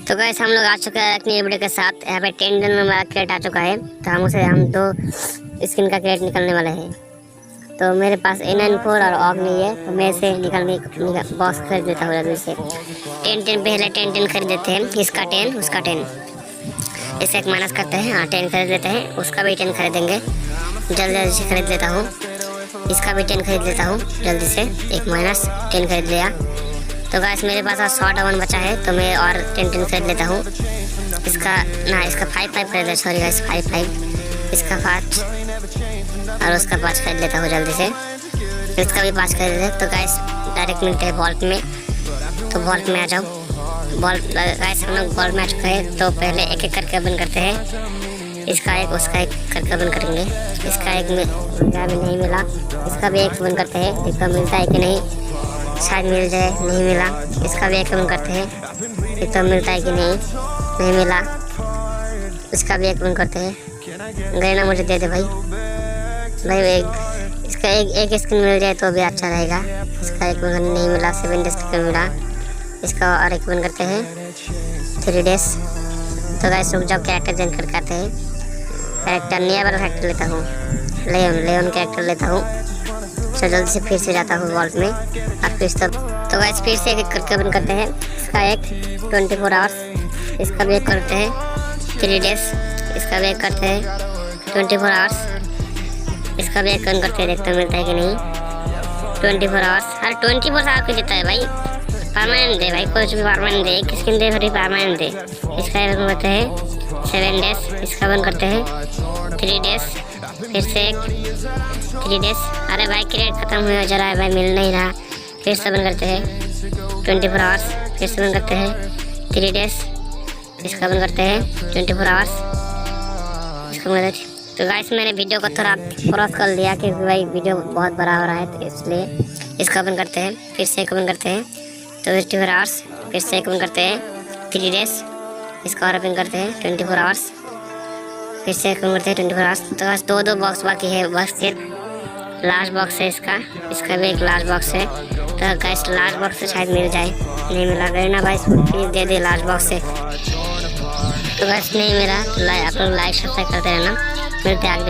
तो गाइस हम लोग आ चुके हैं एक नई वीडियो के साथ। यहाँ पे 10 दिन में हमारा क्रेट आ चुका है, तो हम दो स्किन का क्रेट निकलने वाला है। तो मेरे पास A94 और ऑग नहीं है, तो मैं इसे निकालने बॉक्स खरीद देता हूँ जल्दी से। 10 पहले 10 खरीद देते हैं, इसका 10 उसका 10, इसे एक माइनस करते हैं। हाँ 10 खरीद लेते हैं, उसका भी 10 खरीदेंगे, जल्दी से खरीद लेता हूँ। इसका भी 10 खरीद लेता हूँ जल्दी से, एक माइनस 10 खरीद लिया। तो गाइस मेरे पास 100 बचा है, तो मैं और 10 खरीद लेता हूँ। इसका 5 खरीद लेता, सॉरी गाइस 5, इसका 5 और उसका 5 खरीद लेता हूँ जल्दी से। इसका भी 5 खरीद लेते। तो गाइस डायरेक्ट मिलते हैं वॉल्ट में, तो वॉल्ट में आ जाओ। वॉल्ट गाइस हम लोग वॉल्ट में आ चुके हैं, तो पहले एक एक करके ओपन करते हैं। इसका एक उसका एक करके ओपन करेंगे। इसका एक में भी नहीं मिला, इसका भी एक ओपन करते हैं, इसका मिलता है कि नहीं, शायद मिल जाए, नहीं मिला। इसका भी एक ओपन करते हैं, एक तो मिलता है कि नहीं मिला। इसका भी एक ओपन करते हैं, गए ना, मुझे दे दे भाई एक, इसका एक स्किन मिल जाए तो भी अच्छा रहेगा। इसका एक ओपन नहीं मिला, 7 डेज का मिला। इसका और एक ओपन करते हैं 3 डेज। तो गाइस रुक जाओ, कैरेक्टर चेंज करके आते हैं। कैरेक्टर नया वाला कैरेक्टर लेता हूँ, लेओन कैरेक्टर लेता हूँ। तो जल्दी से फिर से जाता हूँ वॉल्ट में और फिर सब। तो गाइस फिर से एक एक करके ओपन करते हैं। इसका एक 24 आवर्स, इसका भी एक करते हैं 3 डेज, इसका भी एक करते हैं 24 आवर्स, इसका भी एक ओपन करते हैं, देखते हैं मिलता है कि नहीं। 24 आवर्स, हर 24 आवर्स को देता है भाई, परमानेंट दे भाई, कुछ भी परमानेंट दे, एक स्किन दे फिर परमानेंट दे। इसका एक ओपन करते हैं 7 डेज, इसका ओपन करते हैं 3 डेज, फिर से एक 3 डेज। अरे भाई क्रेडिट खत्म हो जा रहा है भाई, मिल नहीं रहा। फिर से ओपन करते हैं 24 आवर्स, फिर से ओपन करते हैं 3 डेज, इसका ओपन करते हैं 24 आवर्स, इसका मतलब। तो गाइस मैंने वीडियो को थोड़ा क्रॉस कर लिया क्योंकि भाई वीडियो बहुत बड़ा हो रहा है, तो इसलिए इसका ओपन करते हैं, फिर से एक ओपन करते हैं 24 आवर्स, फिर से एक ओपन करते हैं 3 डेज, इसका और ओपन करते हैं 24 आवर्स, फिर से ओपन करते हैं 24 आवर्स। तो बस दो बॉक्स बाकी है, बस फिर लास्ट बॉक्स है इसका भी एक लास्ट बॉक्स है। तो गाइस लास्ट बॉक्स से शायद मिल जाए, नहीं मिला गए ना भाई, please they they last box से। तो गाइस नहीं मिला, तो आप लोग लाइक सब्सक्राइब करते रहना, मिलते हैं आगे।